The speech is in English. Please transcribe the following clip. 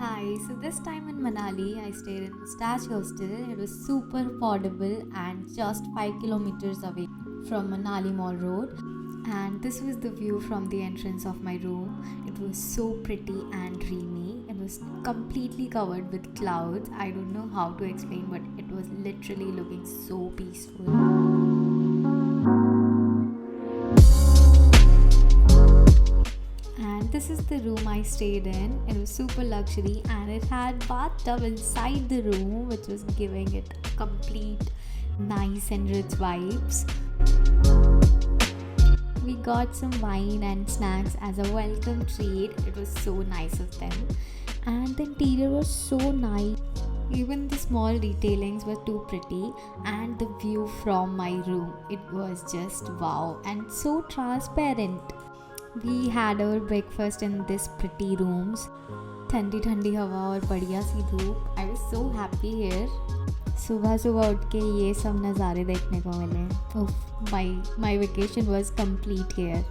Hi, so this time in Manali, I stayed in Moustache Hostel. It was super affordable and just 5 kilometers away from Manali Mall Road. And this was the view from the entrance of my room. It was so pretty and dreamy. It was completely covered with clouds. I don't know how to explain, but it was literally looking so peaceful. And this is the room I stayed in. It was super luxury and it had bathtub inside the room, which was giving it complete nice and rich vibes. We got some wine and snacks as a welcome treat. It was so nice of them. And the interior was so nice. Even the small detailings were too pretty, and the view from my room, it was just wow and so transparent. We had our breakfast in this pretty rooms. ठंडी ठंडी हवा और बढ़िया सी धूप. I was so happy here. सुबह सुबह उठ के ये सब नज़ारे देखने को मिले. My vacation was complete here.